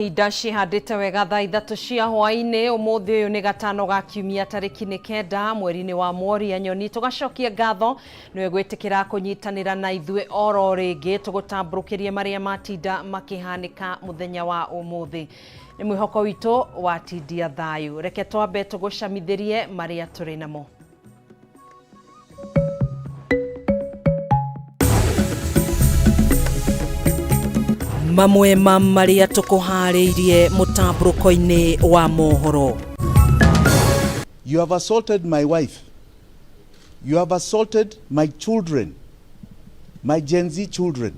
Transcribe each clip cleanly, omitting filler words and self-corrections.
Idashi handite wega thaa 3 cia hwaini umuthi uyu ni gatano ga kiumia tariki ni 9 mweri-ini wa Mworia nyoni tugacokia ngatho niwe gwitikira kunyitanira na ithue oro ringi tugutamburukirie maria matinda makihanika muthenya wa umuthi ni mwihoko witu wa tindia thayu reke twambe tugucamithirie maria turi namo. Mamwe maria tukuhariirie mutamburuko-ini wa mohoro. You have assaulted my wife. You have assaulted my children, my Gen Z children.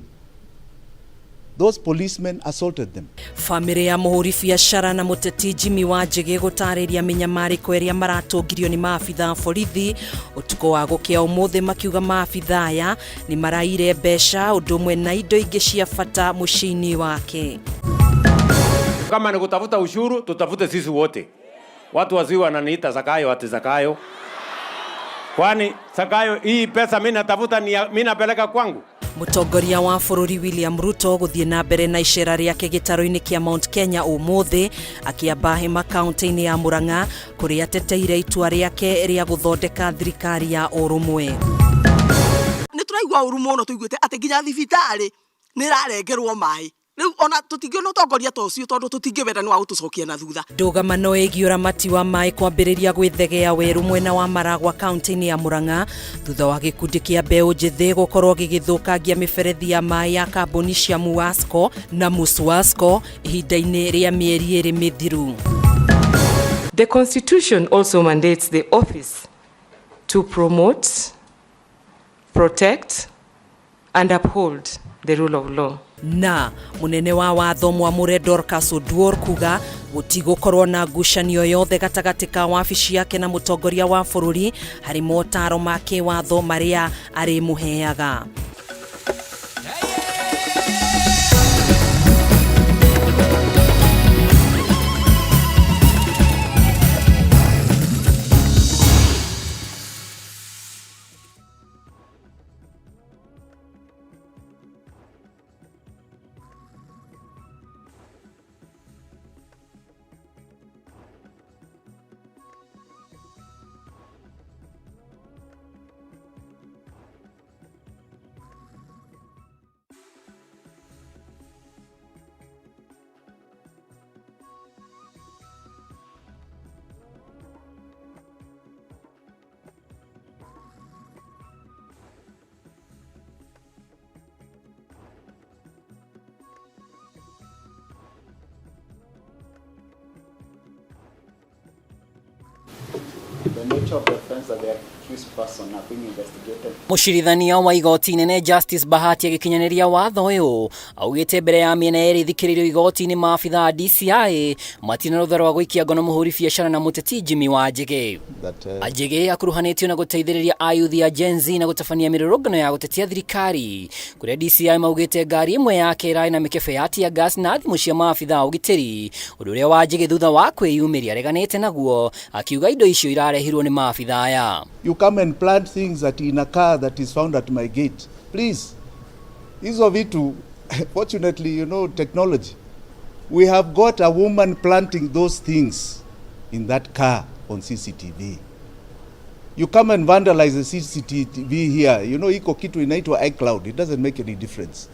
Those policemen assaulted them. Family ya muhuri biacara na muteti Jimmy Wanjigi gutariria minyamariko iria maratungirio ni maabitha borithi utuko wa gukia umuthi makiuga maabitha aya ni maraire besha undumwe na indo ingi cia bata mucini wake. Kama ni kutafuta ushuru tutafute sisi wote. Watu waziwa wananiita Zakayo ati Zakayo. Kwani Zakayo hii pesa mimi natafuta mimi napeleka kwangu. Mutongoria wa bururi William Ruto guthie na mbere na icera riake gitaro-ini kia Mount Kenya umuthi akiamba hima kaunti-ini ya Murang'a kuria ateteire itua riake ria guthondeka thirikari ya urumwe. Ni turaigwa urumo no tuiguite ati nginya thibitari ni rarengerwo mai. Riu ona tutingiona utongoria ta ucio tondu tutingivenda ni wa gutucokia na thutha. Ndugamano igi uramati wa mai kwambiriria gwithegea weru mwena wa Maragwa kaunti-ini ya Murang'a thutha wa gikundi kia mbeu njithi gukorwo gigithukangia miberethi ya mai ya kambuni cia Muasco na Muswasco ihinda-ini ria mieri iri mithiru. The Constitution also mandates the office to promote, protect and uphold the rule of law. Na munene wa watho Mwamure Dorcas Oduor kuga gutigukorwo na ngucanio yothe gatagati ka wabici yake na mutongoria wa bururi hari motaro make watho maria ari muheaga. The nature of the offense that the accused person are being investigated. Mucirithania wa igoti nene Justice Bahati agikinyaniria watho uyu augite mbere ya miena eri thikiririo igoti-ini maabitha DCI matina ruthara wa guikia ngono muhuri biacara na muteti Jimmy Wanjigi. Wanjigi akuruhanitio na guteithiriria ayuthi ya Gen Z na gutabania mirurungano ya gutetia thirikari kuria DCI maugite ngari imwe yake irai na mikebe ya tia gas na thimu cia maabitha ugitiri undu uria Wanjigi thutha wa kwiyumiria areganite naguo akiuga indo icio irarehirwo ni maabitha aya. You come and plant things that in a car that is found at my gate. Please. Hizo vitu, fortunately, you know, technology. We have got a woman planting those things in that car on CCTV. You come and vandalize the CCTV here. You know, iko kitu inaitwa iCloud. It doesn't make any difference.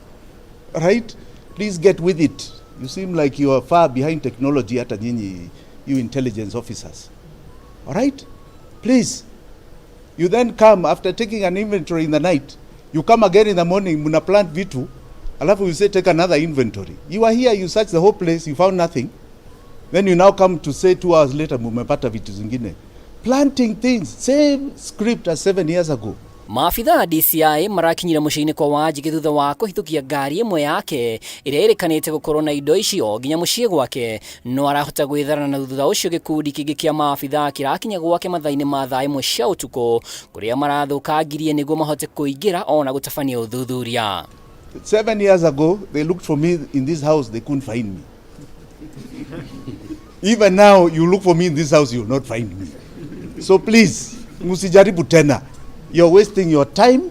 Right? Please get with it. You seem like you are far behind technology hata nyinyi, you intelligence officers. All right? Please. You then come after taking an inventory in the night. You come again in the morning, muna plant vitu, alafu you say take another inventory. You are here, you search the whole place, you found nothing. Then you now come to say 2 hours later, mumepata vitu zingine. Planting things, same script as 7 years ago. Maabitha DCI marakinyira muciini kwa Wanjigi thutha wa kuhitukia ngari imwe yake iria irikanite gukorwo na indo icio nginya mucii gwake no arahota gwitharana na thutha ucio gikundi kingi kia maabitha kirakinya gwake mathaini ma thaa imwe cia utuko kuria marathukangirie niguo mahote kuingira ona gutabania uthuthuria. 7 years ago they looked for me in this house, they couldn't find me. Even now you look for me in this house, you will not find me. So please, musijaribu tena. You're wasting your time.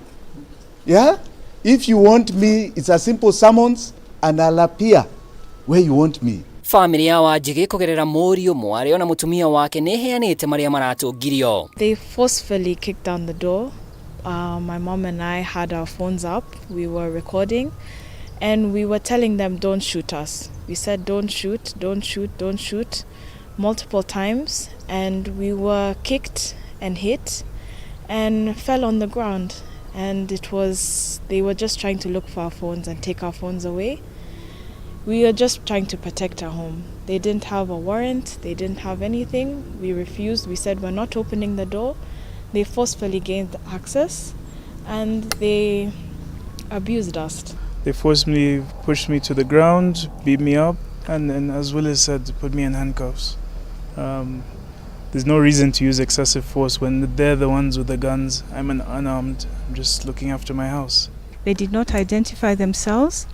Yeah? If you want me, it's a simple summons and I'll appear where you want me. Family ya Wanjigi kugerera mũriũ mwario na mũtumia wake neheanĩte maria maratungirio. They forcefully kicked down the door. My mom and I had our phones up. We were recording and we were telling them don't shoot us. We said don't shoot, don't shoot, don't shoot multiple times, and we were kicked and hit and fell on the ground, and they were just trying to look for our phones and take our phones away. We were just trying to protect our home. They didn't have a warrant, they didn't have anything. We refused, we said we're not opening the door. They forcefully gained access and they abused us. They forcibly pushed me to the ground, beat me up, and as Willis said, put me in handcuffs. There's no reason to use excessive force when they're the ones with the guns. I'm unarmed. I'm just looking after my house. They did not identify themselves,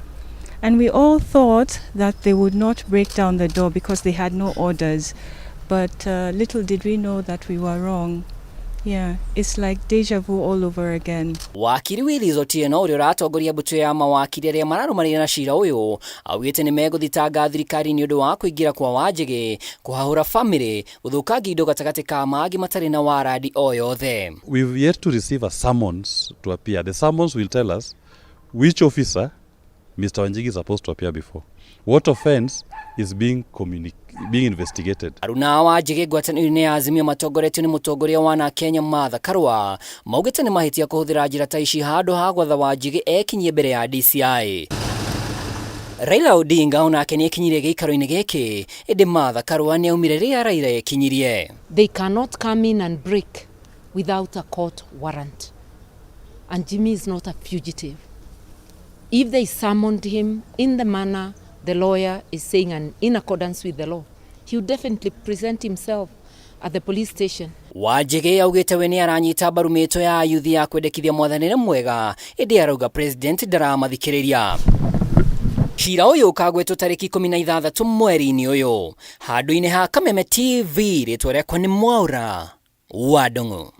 and we all thought that they would not break down the door because they had no orders. But little did we know that we were wrong. Yeah, it's like deja vu all over again. Wakiri Willis Otieno uria uratongoria mbutu ya mawakiri aria mararumanira na cira uyu augite ni meguthitanga thirikari ni undu wa kuingira kwa Wanjigi kuhahura family guthukangia indo gatagati ka magi matari na warandi o yothe. We've yet to receive a summons to appear. The summons will tell us which officer Mr. Wanjigi is supposed to appear before. What offense is being investigated. Aruna Wanjigi ngwatanĩro-inĩ ya Azimio matongoretio ni mutongoria wa Kenya Martha Karua maugite ni mahitia kuhuthira njira ta ici handu ha gwatha Wanjigi ekinyie mbere ya DCI. Raila Odinga onake ni ekinyirie giikaro-inĩ giki indi Martha Karua ni aumire ria Raila ekinyirie. They cannot come in and break without a court warrant. And Jimmy is not a fugitive. If they summoned him in the manner the lawyer is saying and in accordance with the law, he would definitely present himself at the police station. Wanjigi augite we ni aranyita mbaru mito ya ayuthi ya kwendekithia mwathanire mwega indi arauga president daramathikiriria. Cira uyu ukagwetwo tariki 16 mweri-ini uyu handu-ini ha Kameme TV ritwa riakwa ni Mwaura wa Ndung'u.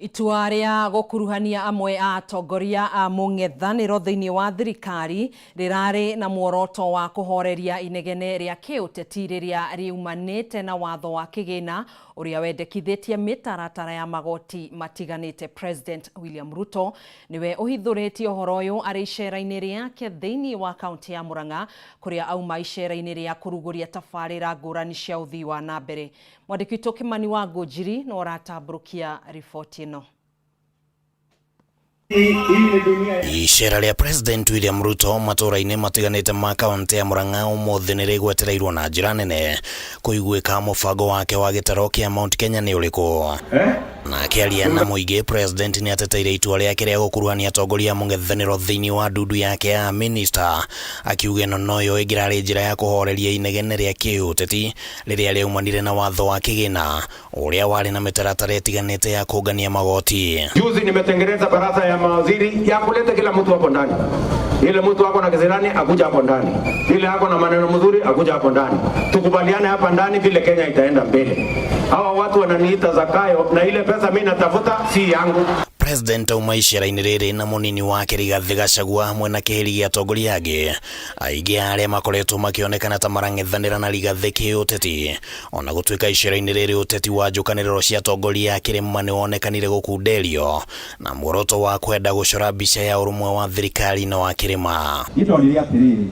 Itua ria gukuruhania amwe a atongoria a mũng'ethanĩro thĩinĩ wa thirikari rirarĩ na muoroto wa kuhoreria inegene ria kiũteti rĩrĩa riumanĩte na watho wa kĩgĩna ũrĩa wendekithĩtie mĩtaratara ya magoti matiganĩte. President William Ruto niwe ũhithũrĩtie ũhoro ũyũ arĩ icera-inĩ rĩake thĩinĩ wa kaunti ya Murang'a kũrĩa auma icera-inĩ rĩa kũrugũria tabarĩra ngũrani cia ũthii wa na mbere. Mwandĩki witũ Kimani wa Ngũnjiri no aratambũrũkia riboti ĩno. Icera ria President William Ruto matũra-inĩ matiganĩte ma kaunti ya Murang'a ũmũthĩ nĩ rĩgwetereirwo na njĩra nene kũiguĩka mũbango wake wa gĩtaro kĩa Mount Kenya nĩ ũrĩkũ. Na akĩaria na mũingĩ, President nĩ ateteire itua rĩake rĩa gũkuruhania atongoria a mũng'ethanĩro thĩinĩ wa ndundu yake ya minister, akiuga ĩno noyo ĩngĩrarĩ njĩra ya kũhoreria inegene rĩa kĩũteti rĩrĩa rĩaumanire na watho wa kĩgĩna ũrĩa warĩ na mĩtaratara ĩtiganĩte ya kũngania magoti. Juzi nimetengeneza baraza ya mawaziri ya kuleta kila mtu hapo ndani. Ile mtu wako na kizirani akuja hapo ndani. Ile hako na maneno mzuri akuja hapo ndani. Tukubaliane hapa ndani vile Kenya itaenda mbele. Hawa watu wananiita Zakayo na ile pesa mimi natafuta si yangu. President auma icera-inĩ rĩrĩ na mũnini wake Rigathĩ Gachagua hamwe na kĩhĩri gĩa atongoria angĩ aingĩ arĩa makoretwo makĩonekana ta marang'ethanĩra na Rigathĩ kĩũteti. Ona gũtuĩka icera-inĩ rĩrĩ ũteti wa njũkanĩrĩro cia atongoria a kĩrĩma nĩ wonekanire gũkunderio na muoroto wa kwenda gũcora mbica ya ũrũmwe wa thirikari na wa kĩrĩma. Ndonire atĩrĩrĩ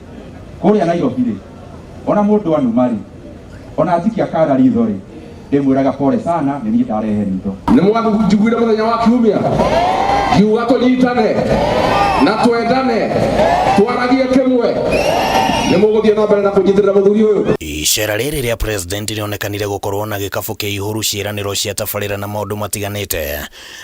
kũrĩa Nairobi ona mũndũ anuma ona atikia kara ritho ndimwiraga pole sana nĩ niĩ ndarehe ritho. Nĩ mwajiguire mũthenya wa kiumia kiuga tũnyitane na twendane twaragie kĩmwe nĩ mũgũthiĩ na mbere na kũnyitĩrĩra mũthuri ũyũ. Icera rĩrĩ rĩa president rĩonekanire gũkorwo na gĩkabũ kĩa ihũru ciĩranĩro cia tabarĩra na maũndũ matiganĩte,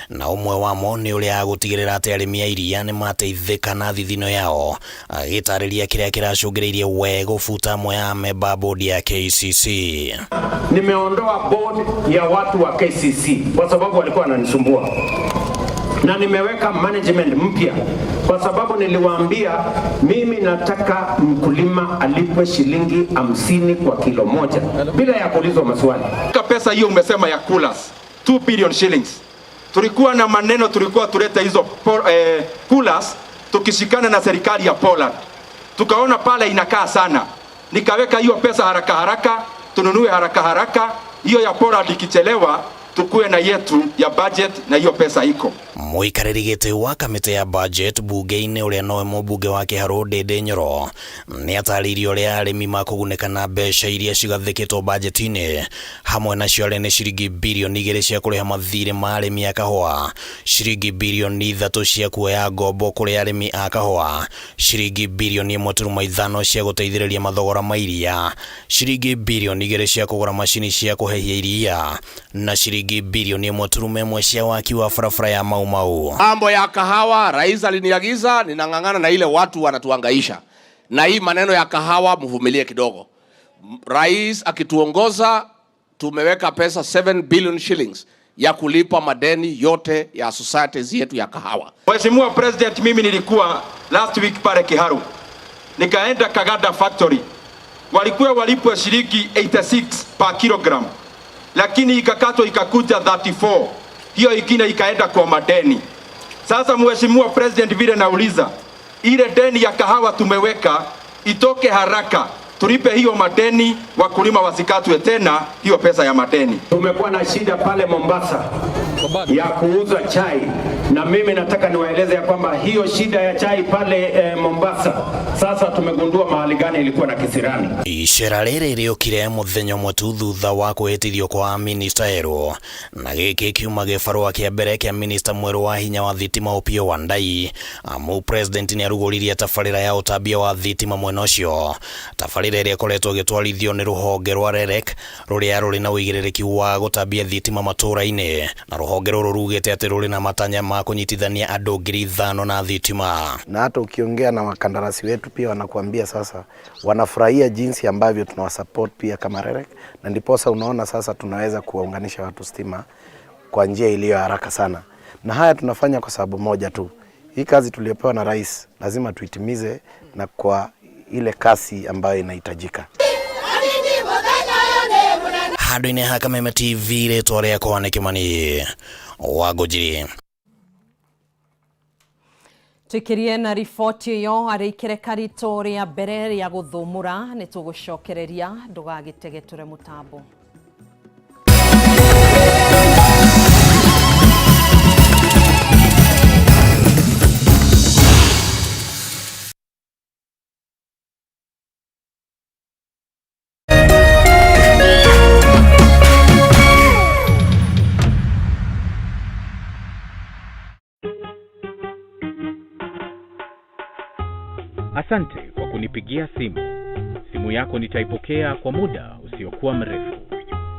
na ũmwe wamo nĩ ũrĩa agũtigĩrĩra atĩ arĩmi a iria nĩ mateithĩka na thithino yao, agĩtarĩria kĩrĩa kĩracũngĩrĩirie we gũbuta amwe ya memba board ya KCC. Nimeondoa board ya watu wa KCC kwa sababu walikuwa wananisumbua, na nimeweka management mpya kwa sababu niliwaambia mimi nataka mkulima alipwe shilingi 50 kwa kilo moja bila ya kuulizwa maswali. Pesa hiyo umesema ya coolers 2 billion shillings. Tulikuwa na maneno, tulikuwa tuleta hizo coolers tukishikana na serikali ya Poland. Tukaona pale inakaa sana. nikaweka hiyo pesa haraka haraka, tununue haraka haraka, hiyo ya Poland ikichelewa tukue na yetu ya budget na hiyo pesa iko. Muikariri giti wa kamite ya budget bunge-ini uria nowe mubunge wa Kiharu Ndindi Nyoro ni ataririe uria arimi makuguneka na mbeca iria cigathikitwo budget-ini, hamwe nacio arĩ nĩ ciringi bilioni 2 cia kũrĩha mathirĩ ma arĩmi a kahũa, ciringi bilioni 3 cia kuoya ngombo kũrĩ arĩmi a kahũa, ciringi bilioni 1.5 cia gũteithĩrĩria mathogora ma iria, ciringi bilioni 2 cia kũgũra macini cia kũhehia iria, na ciringi bilioni 1.1 cia waki wa barabara ya Mau. Mambo ya kahawa, rais aliniagiza, ninang'ang'ana na ile watu wanatuangaisha. Na hii maneno ya kahawa mvumilie kidogo. Rais akituongoza, tumeweka pesa 7 billion shillings ya kulipa madeni yote ya societies yetu ya kahawa. Mheshimiwa President, mimi nilikuwa last week pale Kiharu. Nikaenda Kagada factory. Walikuwa walipwe shilingi 86 per kilogram. Lakini ikakatwa ikakuja 34. Hiyo ikina ikaenda kwa madeni. Sasa Mheshimiwa President, vile nauliza, ile deni ya kahawa tumeweka itoke haraka, tulipe hiyo madeni, wakulima wasikatwe tena hiyo pesa ya madeni. Tumekuwa na shida pale Mombasa ya kuuza chai, na mimi nataka niwaeleze ya kwamba hiyo shida ya chai pale Mombasa sasa tumegundua mahali gani ilikuwa na kisirani. Icera rĩrĩ rĩokire mũthenya ũmwe tu thutha wa kwĩtithio kwa minista erũ, na gĩkĩ kiuma gĩbarũa kĩa mbere kĩa minista mwerũ wa hinya wa thitima Opiyo Wandayi, amu president nĩ arugũririe tabarĩra ya ũtambia wa thitima mwena ũcio, tabarĩra ĩrĩa ĩkoretwo ĩgĩtwarithio nĩ rũhonge rwa REREC rũrĩa rũrĩ na ũigĩrĩrĩki wa gũtambia thitima matũũra-inĩ, na rũhonge rũrũ rugĩte atĩ rũrĩ na matanya ma kũnyitithania andũ 5,000 na thitima. Na hata ukiongea na wakandarasi wetu pia wanakuambia sasa wanafurahia jinsi ambavyo tunawasupport pia kama REREC, na ndiposa unaona sasa tunaweza kuwaunganisha watu stima kwa njia iliyo haraka sana. Na haya tunafanya kwa sababu moja tu. Hii kazi tuliyopewa na rais lazima tuitimize na kwa ile kasi ambayo inahitajika. Handũ-inĩ ha Kameme TV rĩtwa rĩakwa nĩ Kĩmani Wangũnjiri. Tukirie na riboti iyo arikire karito ria mbere ya guthumura ni tugucokereria ndugagitegeture mutambo. Asante kwa kunipigia simu. Simu yako nitaipokea kwa muda usiokuwa mrefu.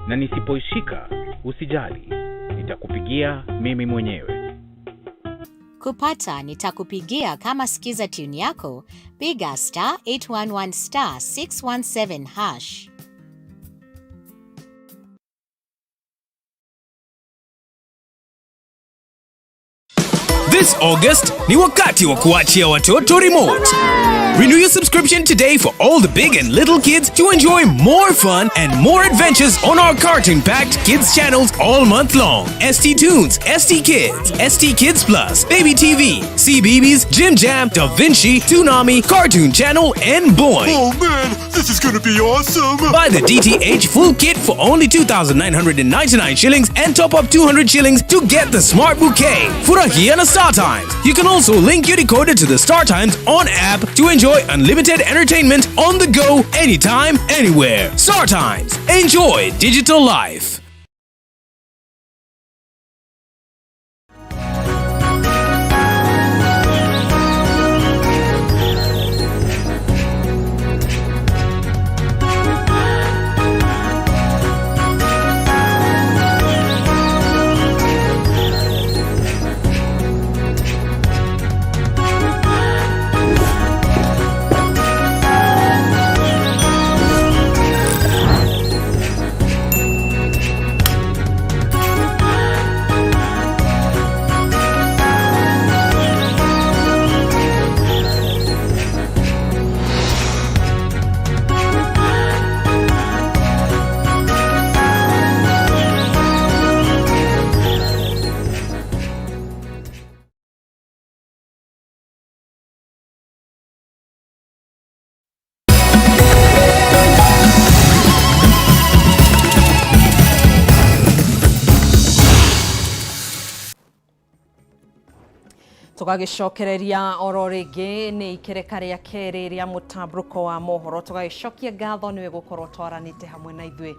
Na nisipoishika, usijali. Nitakupigia mimi mwenyewe. Kupata nitakupigia kama sikiza tune yako, piga *811 *617#. This August, ni wakati wa kuachia watoto remote. Renew your subscription today for all the big and little kids to enjoy more fun and more adventures on our cartoon-packed kids channels all month long. ST Tunes, ST Kids, ST Kids Plus, Baby TV, CBeebies, Jim Jam, Da Vinci, Toonami, Cartoon Channel, and Boing. Oh man, this is gonna be awesome! Buy the DTH full kit for only 2,999 shillings and top up 200 shillings to get the smart bouquet. Furahia na Star Times. You can also link your decoder to the Star Times on app to enjoy unlimited entertainment on the go, anytime, anywhere. Star Times. Enjoy digital life. tugagicokereria oro ringi ni ikereka ria keri ria mutambuko wa mohoro tugagicokia ngatho niwe gukorwo twaranite hamwe na ithui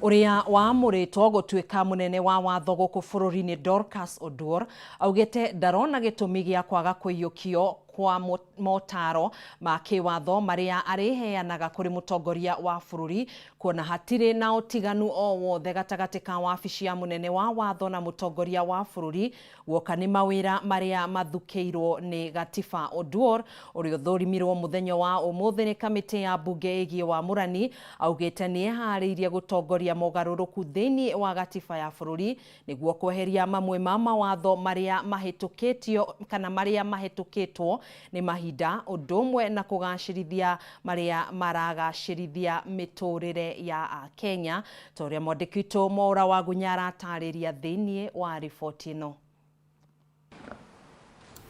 uria waamuritwo gutuika munene wa watho guku bururi-ini Dorcas Oduor augite ndarona gitumi gia kwaga kuiyukio kwa motaro ma kiwatho maria ariheanaga kuri mutongoria wa bururi kuona hatire na utiganu o wothe gatagati ka wabici ya munene wa watho na mutongoria wa bururi guoka ni mawira maria mathukeirwo ni gatiba. Oduor uria thorimirwo muthenya wa umuthi ni kamiti ya bunge igie wa murani augite ni ehariirie gutongoria mogaruruku thiini wa gatiba ya bururi niguo kweheria mamwe ma mawatho maria mahitukitio kana maria mahitukitwo ni mahinda udumwe na kugacirithia maria maragacirithia miturire ya Kenya. Toria mwandikito Mwaura wa Gunyara atariria thiini wa riboti ino.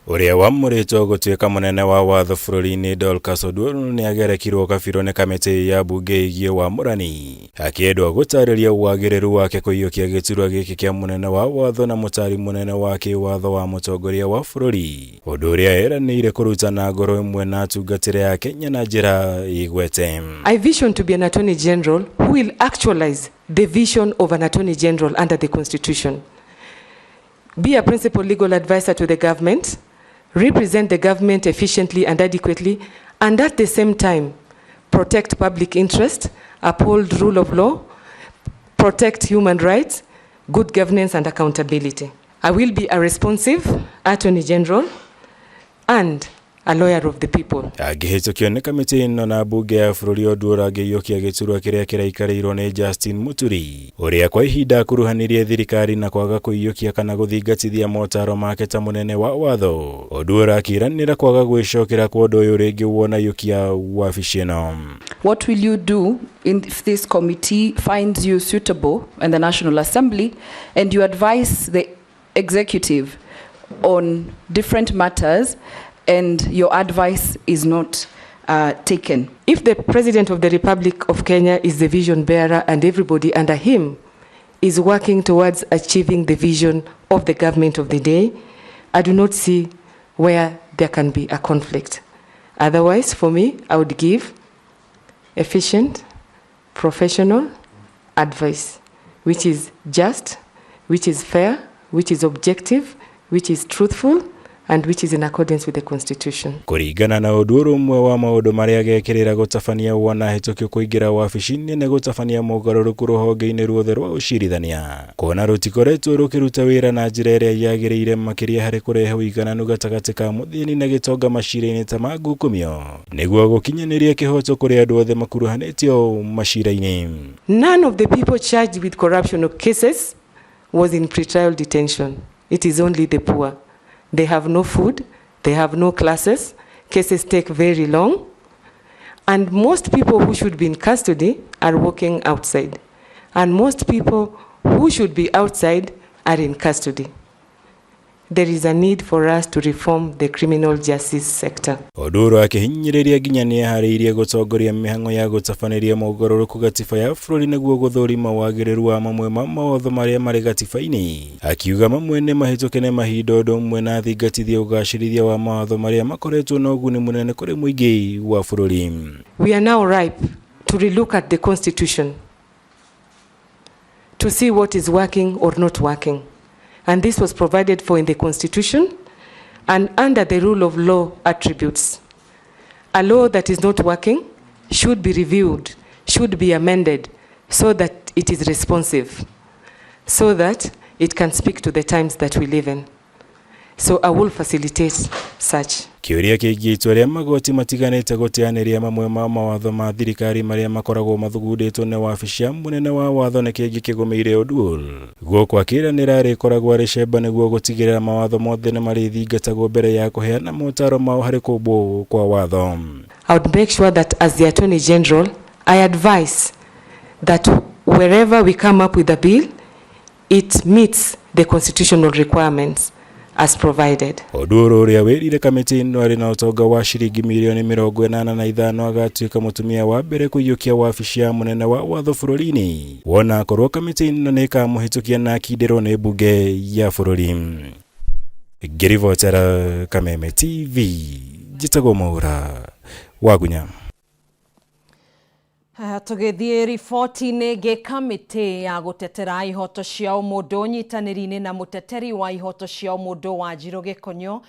Uria wamuritwo gutuika munene wa watho bururi-ini Dorcas Oduor ni agerekirwo kabiro ni kamiti ya bunge igie wa murani akiendwa gutariria wagiriru wake kuiyukia giturwa giki kia munene wa watho na mutari munene wa kiwatho wa mutongoria wa bururi undu uria eranire kurutana ngoro imwe na atungatire ya Kenya na njira igwete. I vision to be an Attorney General who will actualize the vision of an Attorney General under the Constitution. Be a principal legal advisor to the government, represent the government efficiently and adequately, and at the same time, protect public interest, uphold rule of law, protect human rights, good governance and accountability. I will be a responsive Attorney General and a lawyer of the people. Agihicukio ni kamiti ino na bunge ya bururi Oduor agiyukia giturwa kiria kiraikarirwo ni Justin Muturi uria kwa ihinda kuruhanirie thirikari na kwaga kuiyukia kana guthingatithia motaro make ta munene wa watho. Oduor akiranira kwaga gwicokera kwa undu uyu ringi wona yukia wabici ino. What will you do if this committee finds you suitable in the National Assembly and you advise the executive on different matters and your advice is not taken? If the President of the Republic of Kenya is the vision bearer and everybody under him is working towards achieving the vision of the government of the day, I do not see where there can be a conflict. Otherwise, for me, I would give efficient, professional advice, which is just, which is fair, which is objective, which is truthful, and which is in accordance with the Constitution. Kuringana na Oduor umwe wa maundu maria gekirira gutabania wona hitukio kuingira wabici-ini ni gutabania mogaruruku ruhonge-ini ruothe rwa ucirithania kuona rutikoretwo rukiruta wira na njira iria yagiriire makiria hari kurehe uigananu gatagati ka muthini na gitonga macira-ini ta ma ngukumio niguo gukinyaniria kihoto kuri andu othe makuruhanitio macira-ini. None of the people charged with corruption cases was in pretrial detention. It is only the poor. They have no food, they have no classes, cases take very long, and most people who should be in custody are working outside, and most people who should be outside are in custody. There is a need for us to reform the criminal justice sector. Oduor akihinyiriria nginya ni ehariirie gutongoria mihango ya gutabaniria mogaruruku gatiba ya bururi niguo guthurima wagiriru wa mamwe ma mawatho maria mari gatiba-ini akiuga mamwe ni mahituke ni mahinda undu umwe na thingatithia ugacirithia wa mawatho maria makoretwo na uguni munene kuri muingi wa bururi. We are now ripe to relook at the Constitution to see what is working or not working. And this was provided for in the Constitution and under the rule of law attributes. A law that is not working should be reviewed, should be amended so that it is responsive, so that it can speak to the times that we live in. So I will facilitate such. Kiuria kingi itwaria magoti matiganite gutianiria mamwe ma mawatho ma thirikari maria makoragwo mathugunditwo ni wabici ya munene wa watho ni kingi kigumiire Oduor guo kwakiranira rikoragwo ricemba niguo gutigirira mawatho mothe ni mari thingatagwo mbere ya kuheana motaro mao hari kumbwo kwa watho. I would make sure that as the Attorney General I advise that wherever we come up with a bill it meets the constitutional requirements as provided. Oduor uria wirire kamiti ino ari na utonga wa shiringi milioni 85 agatuika mutumia wa mbere kuiyukia wabici ya munene wa watho bururi-ini wona akorwo kamiti ino ni ikamuhitukia na akindiro ni bunge ya bururi. ngiribotera Kameme TV njitagwo Mwaura Wagunya. Tugithie riboti-inĩ ĩngĩ, kamĩtĩ ya gũtetera ihoto cia ũmũndũ nyitanĩri-inĩ na mũteteri wa ihoto cia ũmũndũ Wanjiru Gĩkonyo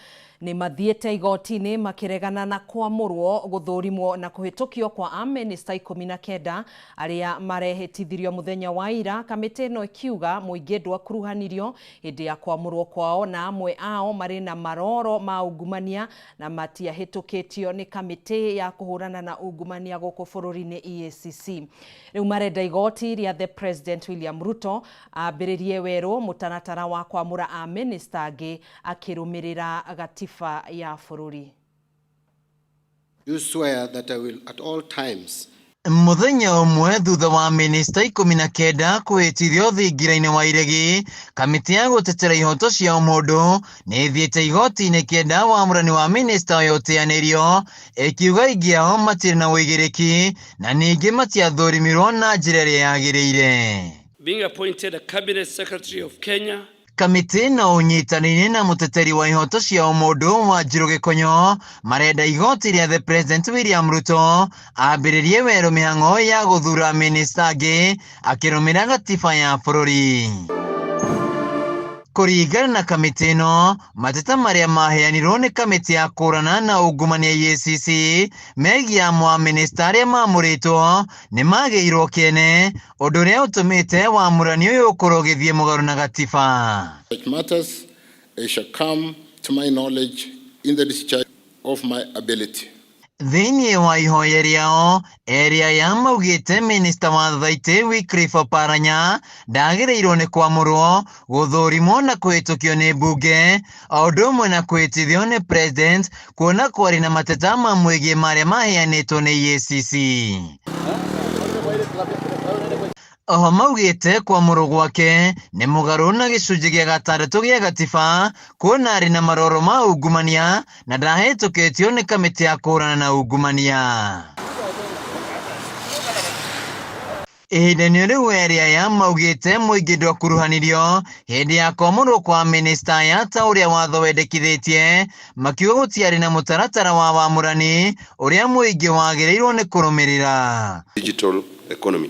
nĩ mathiĩte igoti-inĩ makĩregana na kwamũrwo gũthũrimwo na kũhĩtũkio kwa amĩnĩsta 19 arĩa marehĩtithirio mũthenya wa ira. Kamĩtĩ ĩno ĩkiuga mũingĩ ndwakuruhanirio hĩndĩ ya kwamũrwo kwao na amwe ao marĩ na maroro ma ungumania na matiahĩtũkĩtio nĩ kamĩtĩ ya kũhũrana na ungumania gũkũ bũrũri-inĩ EACC. Rĩu marenda igoti rĩa the President William Ruto ambĩrĩrie werũ mũtaratara wa kwamũra amĩnĩsta angĩ akĩrũmĩrĩra gatiba ya bũrũri. You swear that I will at all times. Muthenya ũmwe thutha wa minista 19 kwĩtithio thingira-inĩ wa iregi, kamĩtĩ ya gũtetera ihoto cia mũndũ nĩ ĩthiĩte igoti-inĩ kĩenda wamũrani wa minista ũyũ ũteanĩrio, ĩkiuga aingĩ ao matirĩ na ũigĩrĩki na ningĩ matiathũrimirwo na njĩra ĩrĩa yagĩrĩire. Being appointed a cabinet secretary of Kenya, kamĩtĩ no ũnyitanĩire na mũteteri wa ihoto cia ũmũndũ Wanjiru Gĩkonyo marenda igoti rĩa the President William Ruto ambĩrĩrie werũ mĩhang'o ya gũthura minista angĩ akĩrũmĩrĩra gatiba ya bũrũri. Kũringana na kamĩtĩ ĩno, mateta marĩa maheanirwo nĩ kamĩtĩ ya kũrana na ungumania EACC megiĩ amwe a minista arĩa mamũrĩtwo nĩ magĩirwo kĩene, ũndũ ũrĩa ũtũmĩte wamũrani ũyũ ũkorwo ũgĩthiĩ mũgarũ na gatiba. Such matters shall come to my knowledge in the discharge of my ability. Thĩinĩ wa ihoya rĩao, area ya maugĩte minista wa Thaitĩ Wycliffe Oparanya ndagĩrĩirwo nĩ kwamũrwo, gũthũrimwo na kũhĩtũkio nĩ mbunge, o ũndũ ũmwe na kwĩtithio nĩ President kuona kwarĩ na mateta mamwĩgiĩ marĩa maheanĩtwo nĩ EACC. Oho maugĩte kwamũrwo gwake nĩ mũgarũ na gĩcunjĩ gĩa 6 gĩa gatiba, kuona arĩ na maroro ma ungumania na ndahĩtũkĩtio nĩ kamĩtĩ ya kũhũrana na ungumania. Ihinda-inĩ rĩu area ya maugĩte mũingĩ ndwakuruhanirio hĩndĩ ya kwamũrwo kwa minista ya ta ũrĩa watho wendekithĩtie, makiuga gũtiarĩ na mũtaratara wa wamũrani ũrĩa mũingĩ wagĩrĩirwo nĩ kũrũmĩrĩra. Digital economy.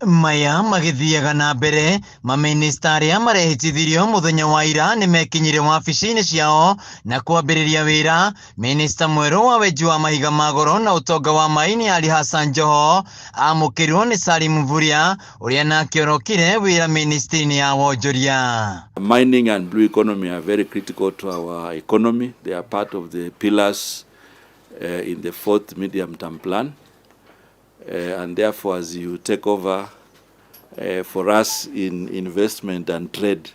Maya magĩthiaga na mbere, maminista arĩa marehĩtithirio mũthenya wa ira nĩ mekinyire wabici-inĩ ciao na kwambĩrĩria wĩra. Minista mwerũ wa wenji wa mahiga ma goro na ũtonga wa maĩ nĩ Ali Hassan Joho amũkĩrirwo nĩ Salim Mvurya ũrĩa nake orokire wĩra ministry-inĩ ya wonjoria. Mining and blue economy are very critical to our economy. They are part of the pillars in the 4th medium term plan. And therefore, as you take over for us in investment and trade,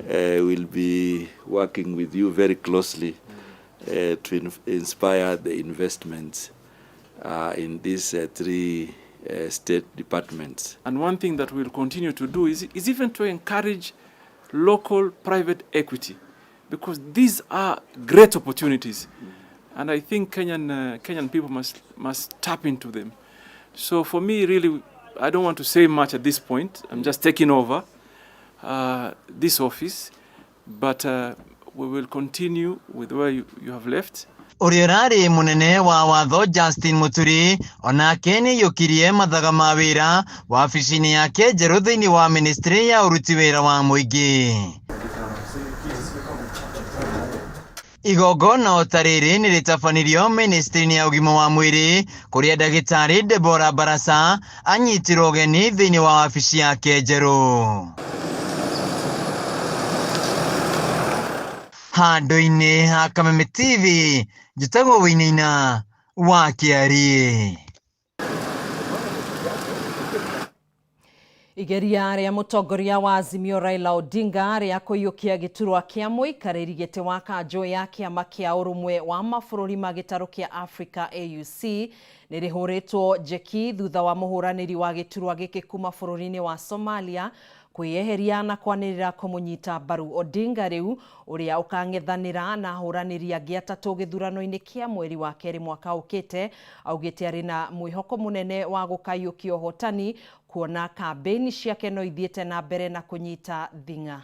we'll be working with you very closely to inspire the investments in these 3 state departments. And one thing that we'll continue to do is even to encourage local private equity, because these are great opportunities, and I think Kenyan people must tap into them. So for me, really, I don't want to say much at this point. I'm just taking over this office, but we will continue with where you have left. Ũrĩa ũrarĩ mũnene wa watho Justin Muturi onake nĩ yũkirie mathaga ma wĩra wabici-inĩ yake njerũ thĩinĩ wa ministry ya ũruti wĩra wa mũingĩ. Igongona otarĩrĩ nĩ rĩtabanirio ministry-inĩ ya ũgima wa mwĩrĩ kũrĩa ndagĩtarĩ Deborah Barasa anyitirwo ũgeni thĩinĩ wa wabici yake njerũ. Handũ-inĩ ha Kameme TV, njĩtagwo Wĩinaina wa Kĩarie. Igeria rĩa mũtongoria wa Azimio Raila Odinga rĩa kũiyũkia gĩturwa kĩa mũikarĩri gĩtĩ wa kanjũ ya kĩama kĩa ũrũmwe wa mabũrũri ma gĩtarũ kĩa Africa AUC nĩ rĩhũrĩtwo njeki thutha wa mũhũranĩri wa gĩturwa gĩkĩ kuma bũrũri-inĩ wa Somalia kwĩyeheria na kwanĩrĩra kũmũnyita mbaru. Odinga rĩu ũrĩa ũkang'ethanĩra na ahũranĩri angĩ atatũ gĩthurano-inĩ kĩa mweri wa kerĩ mwaka ũkĩte augĩte arĩ na mwĩhoko mũnene wa gũkaiũkia ũhotani kuona kambĩini ciake no ithiĩte na mbere na kũnyita thing'a.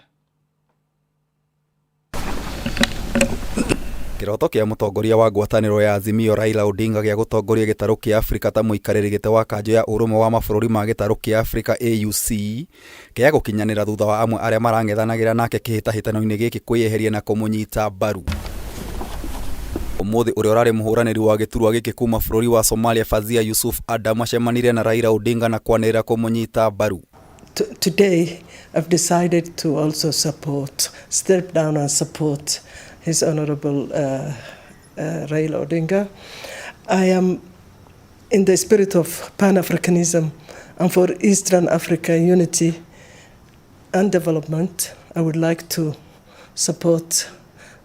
Kiroto kia mutongoria wa ngwataniro ya Azimio Raila Odinga gia gutongoria gitaru kia Afrika ta muikariri gite wa kanjo ya urumwe wa mabũrũri ma gitaru kia Afrika AUC kia gukinyanira thutha wa amwe aria marang'ethanagira nake kihitahitano-ini giki kwiyeheria na kumunyita mbaru. Umuthi uria urari muhuraniri wa giturwa giki kuma bũrũri wa Somalia Fazia Yusuf Adam acemanire na Raila Odinga na kwanira kumunyita mbaru. Today I've decided to also step down and support His Honorable Raila Odinga. I am in the spirit of Pan-Africanism and for Eastern Africa unity and development. I would like to support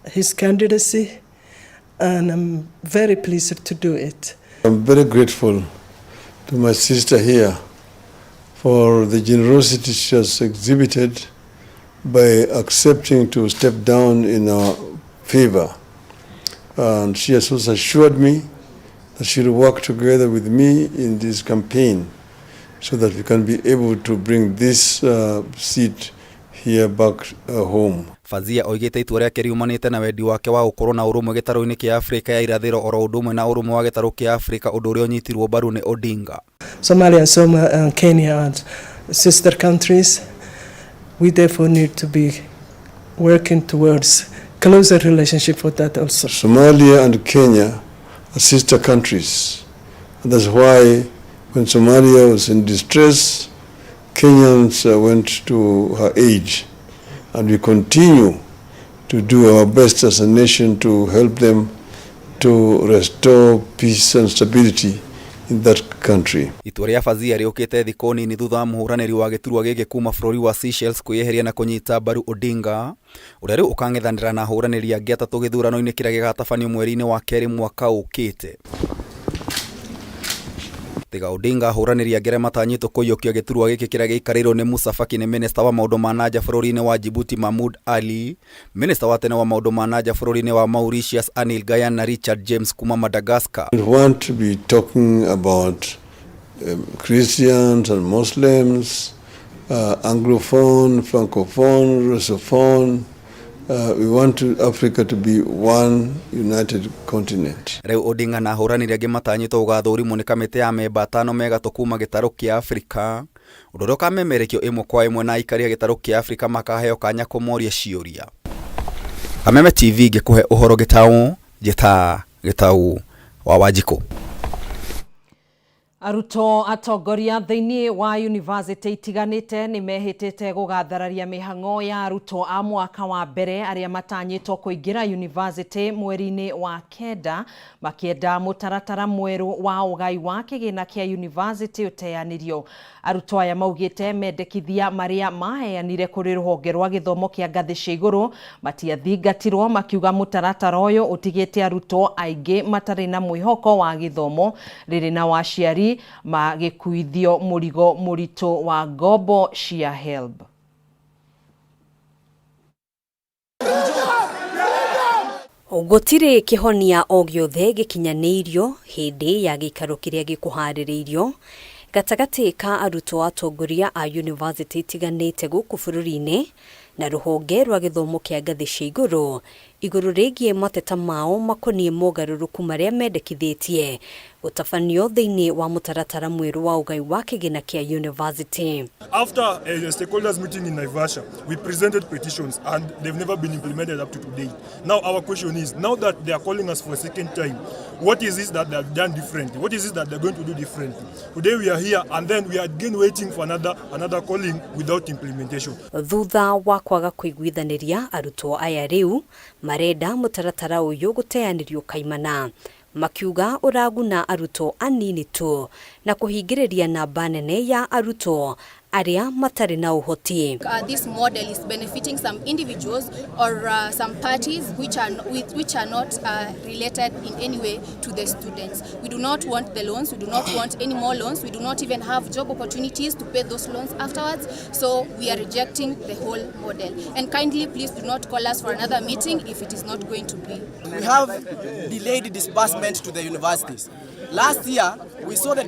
his candidacy, and I'm very pleased to do it. I'm very grateful to my sister here for the generosity she has exhibited by accepting to step down in our favor. And she has also assured me that she will work together with me in this campaign so that we can be able to bring this seat here back home. Fazia oigite itua riake riumanite na wendi wake wa gukorwo na urumwe gitaru-ini kia Afrika ya irathiro oro udumwe na urumwe wa gitaru kia Afrika undu uria unyitirwo mbaru ni Odinga. Somalia and Kenya are sister countries. We therefore need to be working towards closer relationship for that also. Somalia and Kenya are sister countries. And that's why when Somalia was in distress, Kenyans went to her aid. And we continue to do our best as a nation to help them to restore peace and stability in that country. Itua ria Fazia riukite thiku nini thutha wa muhuraniri wa giturwa giki kuma bũrũri wa Seychelles kwiyeheria na kunyita mbaru Odinga uria riu ukang'ethanira na ahuraniri angi atatu githurano-ini kiria gigatabanio mweri-ini wa keri mwaka ukite. Tiga Odinga ahuraniri angi aria matanyitwo kuiyukia giturwa giki kiria giikarirwo ni Musa Faki ni minister wa maundu ma nanja bũrũri-ini wa Djibouti Mahmoud Ali, minister wa tene wa maundu ma nanja bũrũri-ini wa Mauritius Anil Gayan na Richard James kuma Madagascar. We want to be talking about Christians and Muslims, Anglophone, Francophone, Russophone. We want Africa to be one united continent. Reu Odinga na ahuraniri angi matanyitwo ugathurimwo ni kamiti ya memba 5 megatu kuma gitaru kia Afrika undu uria ukamemerekio imwe kwa imwe na aikari a gitaru kia Afrika makaheo kanya kumoria ciuria. Kameme TV ngikuhe uhoro gitau wa Wanjiku. Aruto atongoria thiini wa university itiganite ni mehitite gugathararia mihang'o ya aruto a mwaka wa mbere aria matanyitwo kuingira university mweri-ini wa kenda makienda mutaratara mweru wa ugai wa kigina kia university uteanirio. Aruto aya maugite mendekithia maria maheanire kuri ruhonge rwa githomo kia ngathi cia iguru matiathingatirwo, makiuga mutaratara uyu utigite aruto aingi matari na mwihoko wa githomo riri na waciari magikuithio murigo murito wa ngombo cia HELB. Gutire kihonia o giothe gikinyanirio hindi ya gikaro kiria gikuhaririirio gatagati ka aruto atongoria a university tiganite guku bururi-ini na ruhonge rwa githomo kia ngathi cia iguru rigie mateta mao makonie mogaruruku maria mendekithitie gutabanio thiini wa mutaratara mweru wa ugai wa kigina kia university. After a stakeholders meeting in Naivasha, we presented petitions and they've never been implemented up to today. Now our question is, now that they are calling us for a second time, what is it that they have done differently? What is it that they're going to do differently? Today we are here and then we are again waiting for another calling without implementation. Thutha wa kwaga kuiguithaniria aruto aya riu marenda mutaratara uyu guteanirio kaimana, makiuga uraguna aruto anini tu na kuhingiriria namba nene ya aruto aria matari na uhoti. This model is benefiting some individuals or some parties which are not related in any way to the students. We do not want the loans, we do not want any more loans, we do not even have job opportunities to pay those loans afterwards, so we are rejecting the whole model. And kindly please do not call us for another meeting if it is not going to be. We have delayed disbursement to the universities. Last year, we saw the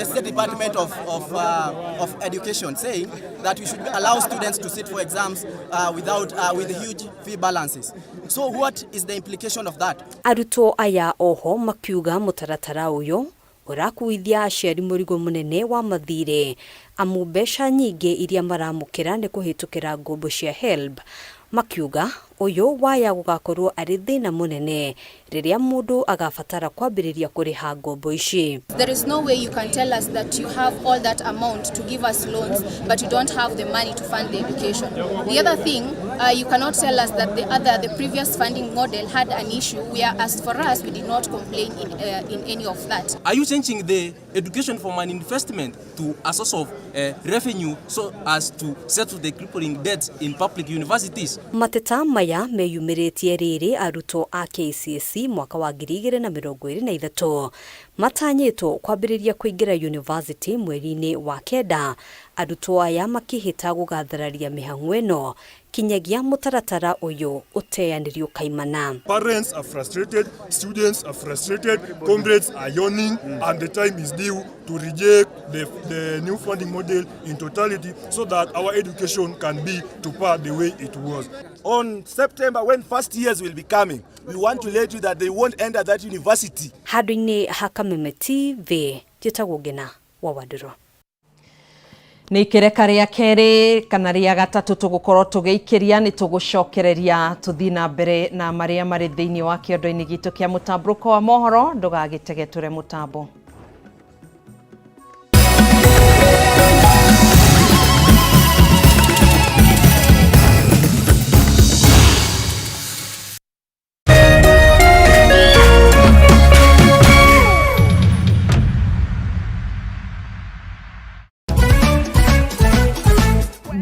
State Department of Education Education, saying that we should allow students to sit for exams with huge fee balances. So what is the implication of that? Arutwo aya oho makiuga mutaratara uyo urakuithia aciari murigo munene wa mathire amu mbeca nyingi iria maramukira ni kuhitukira ngombo cia HELB. Makiuga uyo waya gugakorwo ari thina munene riria mundu agafatara kwambiriria kuriha ngombo ici. There is no way you can tell us that you have all that amount to give us loans but you don't have the money to fund the education. The other thing, you cannot tell us that the previous funding model had an issue where, as for us, we did not complain in any of that. Are you changing the education from an investment to a source of revenue so as to settle the crippling debts in public universities? Mateta maya meyumiritie riri arutwo a KCSE mwaka wa 2023 matanyitwo kwambiriria kuingira university mweri-ini wa kenda. Arutwo aya makihita gugathararia mihang'o ino kinyagia mutaratara uyu uteanirio kaimana. Parents are frustrated, students are frustrated, comrades are yawning, and the time is due to reject the new funding model in totality so that our education can be to par the way it was. On September, when first years will be coming, we want to let you that they won't enter that university. Hadwini Hakameme TV, Titagwo Ngina wa Waduro. Nä ikereka rä a kerä kana rä a gatatå tå gå korwo tå gä ikä nä tå gå cokereria tå thiä na mbere na marä a marä thä-inä wa kä ondo-inä gitå kä a må tambårũko wa mohoro ndå gagä tegetå må tambo.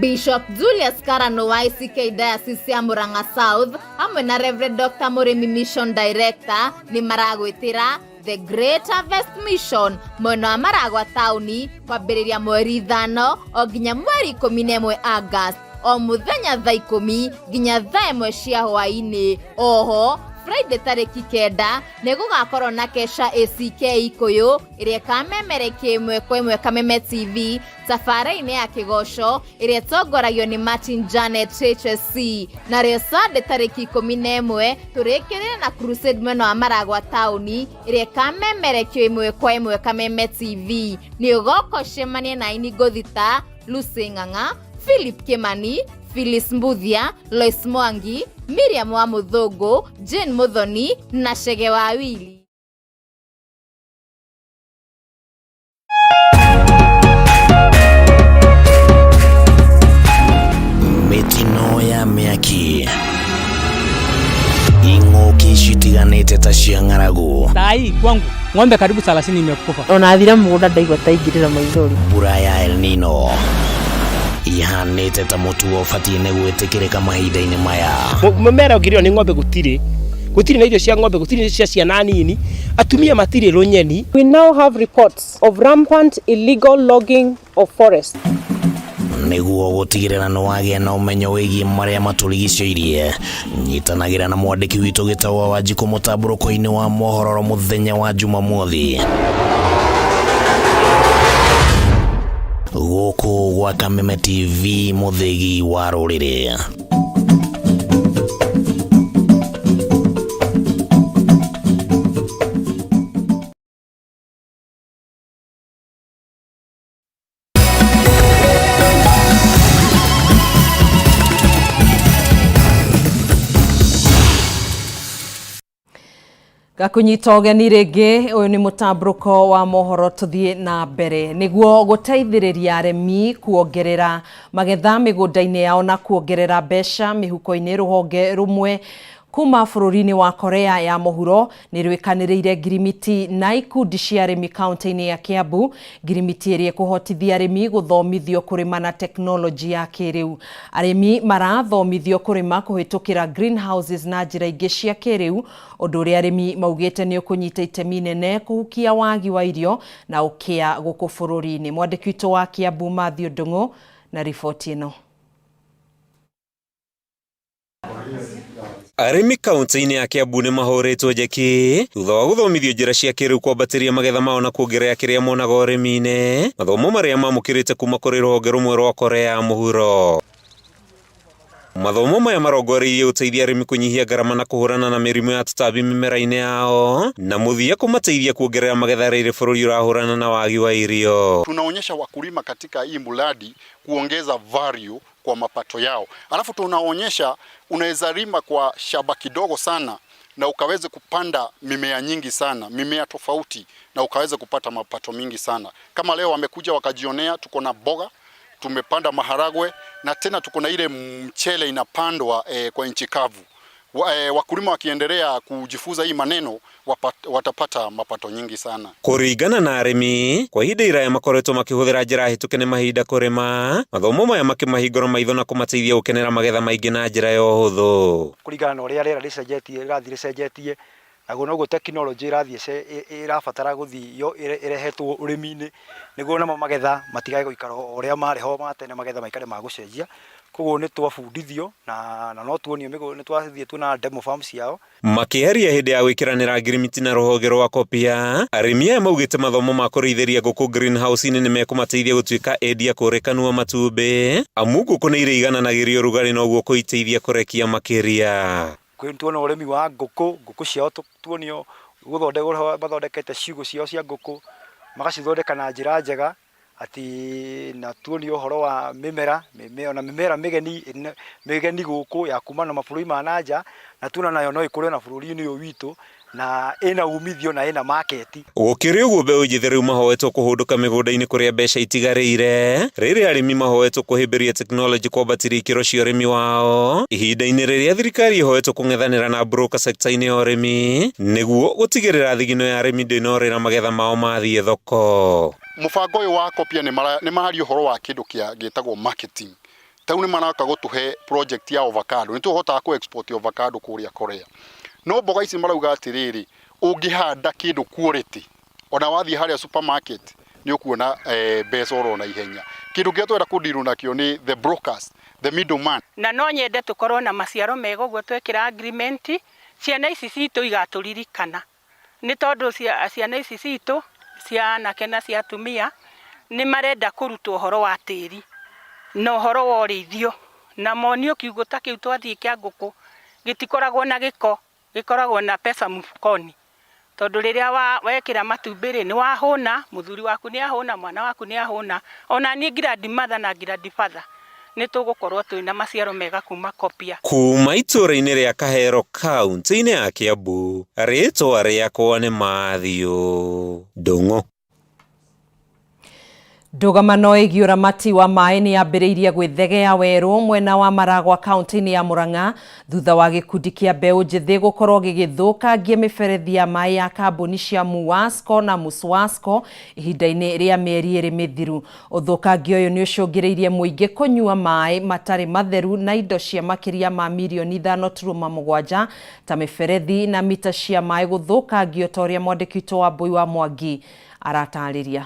Bishop Julius Karano wa ICK Diocese ya Murang'a South hamwe na Reverend Dr. Murimi Mission Director ni maragwitira The Great Harvest Mission mwena wa Maragwa tauni kwambiriria mweri 5 o nginya mweri 11 August o muthenya thaa 10 nginya thaa 1 cia hwaini. Oho Friday tariki 9 nĩ gũgakorwo na kesha ACK Ikuyu ĩrĩa kamemerekie ĩmwe kwa ĩmwe Kameme TV safari-inĩ ya kĩgoco ĩrĩa tongoragio nĩ Martin Janet HSC. Na rĩo Sunday tariki 11 tũrĩkĩrĩre na crusade mwena wa Maragwa tauni ĩrĩa kamemerekio ĩmwe kwa ĩmwe Kameme TV. Nĩ ũgũcemania na Inigo Thita, Lucy Ng'ang'a, Philip Kimani, Phyllis Mbuthia, Lois Mwangi, Miriam wa Muthũngũ, Jane Muthoni na Chege wa Wili. Mitino ya mĩaki ing'ũki citiganĩte ta cia ng'aragu. Thai kwangu ng'ombe karibu 30 imekufa. Ona athira mũgũnda ndaigua ta ingĩrĩra maithori. Mbura ya El Nino ihanĩte ta mũtu ũbatiĩ nĩ gwĩtĩkĩrĩka mahinda-inĩ maya. Mũmera ũngĩrĩo nĩ ng'ombe gũtirĩ na irio cia ng'ombe, gũtirĩ cia ciana nini, atumia matirĩ rũnyeni. We now have reports of rampant illegal logging of forests. Nĩguo gũtigĩrĩra nĩ wagĩa na ũmenyo wĩgiĩ marĩa matũrigicĩirie, nyitanagĩra na mwandĩki witũ Gĩtaũ Wanjikũ mũtambũrũko-inĩ wa mohoro mũthenya wa Jumamothi gũkũ gwa Kameme TV, mũthĩgi wa rũrĩrĩ. Gakunyita ũgeni rĩngĩ, ũyũ nĩ mũtambũrũko wa mohoro tũthiĩ na mbere nĩguo gũteithĩrĩria arĩmi kuongerera magetha mĩgũnda-inĩ yao na kuongerera mbeca mĩhuko-inĩ. Rũhonge rũmwe kuma bũrũri-inĩ wa Korea ya mũhuro nĩ rwĩkanĩrĩire ngirimiti na ikundi cia arĩmi kaunti-inĩ ya Kiambu, ngirimiti ĩrĩa kũhotithia arĩmi gũthomithio kũrĩma na teknoloji ya kĩrĩu. Arĩmi marathomithio kũrĩma kũhĩtũkĩra greenhouses na njĩra ingĩ cia kĩrĩu, ũndũ ũrĩa arĩmi maugĩte nĩ ũkũnyita itemi nene kũhukia wagi wa irio na ũkĩa gũkũ bũrũri-inĩ. Mwandĩki witũ wa Kiambu Matthew Ndung'u na riboti ĩno. Arimi kaunti-inĩ ya Kiambu nĩ mahoretwo njeki thutha wa gũthomithio njĩra cia kĩrĩu kwambatĩria magetha mao na kuongerera kĩrĩa monaga ũrĩmi-inĩ, mathomo marĩa mamũkĩrĩte kuma kũrĩ rũhonge rũmwe rwa Korea ya mũhuro. Mathomo maya marongoreirie gũteithia arĩmi kũnyihia ngarama na kũhũrana na mĩrimũ ya tũtambi mĩmera-inĩ yao na mũthia kũmateithia kuongerera magetha rĩrĩ bũrũri ũrahũrana na wagi wa irio. Tunaonyesha wakulima katika hii mradi kuongeza value kwa mapato yao. Alafu tunaonyesha unaweza lima kwa shamba kidogo sana na ukaweze kupanda mimea nyingi sana, mimea tofauti, na ukaweze kupata mapato mingi sana. Kama leo wamekuja wakajionea, tuko na boga, tumepanda maharagwe na tena tuko na ile mchele inapandwa kwa nchi kavu. Wakulima wakiendelea kujifunza hii maneno watapata mapato nyingi sana. Kũringana na arĩmi, kwa ihinda iraya makoretwo makĩhũthĩra njĩra hĩtũke nĩ mahinda kũrĩma, mathomo maya makĩmahingũra maitho na kũmateithia gũkenera magetha maingĩ na njĩra ya ũhũthũ. Kũringana na ũrĩa rĩera rĩcenjetie, rĩrathiĩ rĩcenjetie, naguo noguo tekinoronjĩ ĩrabatara gũthiĩ yo ĩrehetwo ũrĩmi-inĩ nĩguo namo magetha matigage gũikara ũrĩa marĩ ho matene, magetha maikare ma gũcenjia. Koguo nĩ twabundithio na no tuonio nĩ twathiĩ tuona demo farms yao. Makĩaria hĩndĩ ya gwĩkĩranĩra ngirimiti na rũhonge rwa Kopia, arĩmi aya maugĩte mathomo ma kũrĩithĩria ngũkũ greenhouse-inĩ nĩ mekũmateithia gũtuĩka endia kũrĩkanua matumbĩ, amu ngũkũ nĩ irĩigananagĩrio ũrugarĩ na ũguo kũiteithia kũrekia makĩria. Tuona ũrĩmi wa ngũkũ ciao tuonio mathondekete ciugũ ciao cia ngũkũ, magacithondeka na njĩra njega, ati na tuonio ũhoro wa mĩmera mĩgeni gũkũ ya kuma na mabũrũri ma nanja, na tuona nayo no ĩkũrĩo na bũrũri-inĩ ũyũ witũ na ĩna umithio na ĩna market. Gũkĩrĩ ũguo mbeũ njĩthĩ rĩu mahoetwo kũhũndũka mĩgũnda-inĩ kũrĩa mbeca itigarĩire, rĩrĩa arĩmi mahoetwo kũhĩmbĩria tekinoronjĩ kwambatĩria ikĩro cia ũrĩmi wao, ihinda-inĩ rĩrĩa thirikari ĩhoetwo kũng'ethanĩra na broker sector-inĩ ya ũrĩmi nĩguo gũtigĩrĩra thigino ya arĩmi ndĩnorĩra magetha mao mathiĩ thoko. Mũbango ũyũ wa Kopia nĩ mararia ũhoro wa kĩndũ gĩtagwo marketing. Tau nĩ maraka gũtũhe project ya avocado, nĩ tũhotaga ku export avocado kũrĩa Korea. No mboga ici marauga atĩrĩrĩ, ũngĩhanda kĩndũ quality, ona wathiĩ harĩa supermarket nĩ ũkuona mbeca orona ihenya. Kĩndũ kĩrĩa twenda kũndirwo nakĩo nĩ the brokers, the middleman. Na no nyende tũkorwo na maciaro mega ũguo twekĩra agreement, ciana ici citũ igatũririkana. Nĩ tondũ ciana ici citũ cia anake na cia atumia nĩ marenda kũrutwo ũhoro wa tĩri na ũhoro wa ũrĩithio, na monio kiugũ ta kĩu twathiĩ kĩa ngũkũ gĩtikoragwo na gĩko, gĩkoragwo na pesa mfukoni, tondũ rĩrĩa wekĩra matumbĩ nĩ wahũna, mũthuri waku nĩ ahũna, mwana waku nĩ ahũna, ona niĩ grandmother na grandfather nĩ tũgũkorwo twĩna maciaro mega kuma Kopia. Kuma itũũra-inĩ rĩa Kahero kaunti-inĩ ya Kiambu, rĩtwa rĩakwa nĩ Mathiũ Ndung'u. Ndũgamano ĩgiĩ ũramati wa maĩ nĩ yambĩrĩirie gwĩthegea werũ mwena wa Maragwa kaunti-inĩ ya Murang'a thutha wa gĩkundi kĩa mbeũ njĩthĩ gũkorwo gĩgĩthũkangia mĩberethi ya maĩ ya kambuni cia Muwasco na Muswasco ihinda-inĩ rĩa mĩeri ĩrĩ mĩthiru. Ũthũkangia ũyũ nĩ ũcũngĩrĩirie mũingĩ kũnyua maĩ matarĩ matheru na indo cia makĩria ma milioni 5.7 ta mĩberethi na mita cia maĩ gũthũkangio ta ũrĩa mwandĩki witũ Wambui wa Mwangi aratarĩria.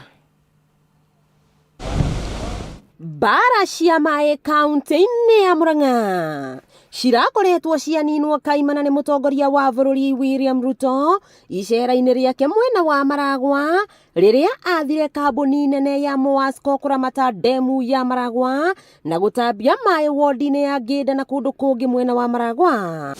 Bara cia maĩ kaunti-inĩ ya Murang'a cirakoretwo cianinwo kaimana nĩ mũtongoria wa bũrũri William Ruto icera-inĩ rĩake mwena wa Maragwa rĩrĩa athire kambuni nene ya Muwasco kũramata demu ya Maragwa na gũtambia maĩ wodi-inĩ ya Ngĩnda na kũndũ kũngĩ mwena wa Maragwa.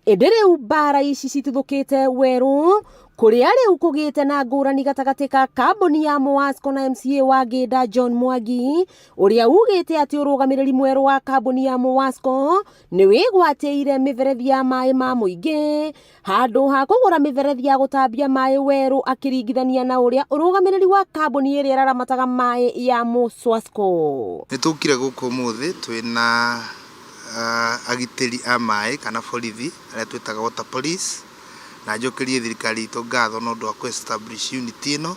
Ĩndĩ rĩu bara ici cituthũkĩte werũ kũrĩa rĩu kũgĩte na ngũrani gatagatĩ ka kambuni ya Muwasco na MCA wa Ngĩnda John Mwangi ũrĩa ugĩte atĩ ũrũgamĩrĩri mwerũ wa kambuni ya Muwasco nĩ wĩgwatĩire mĩberethi ya maĩ ma mũingĩ handũ ha kũgũra mĩberethi ya gũtambia maĩ werũ akĩringithania na ũrĩa ũrũgamĩrĩri wa kambuni ĩrĩa ĩraramataga maĩ ya Muswasco. Nĩ tũkire gũkũ ũmũthĩ twĩna agitĩri a maĩ kana borithi arĩa twĩtaga water police, na njokerie thirikari itũ ngatho no ũndũ wa ku-establish unit ĩno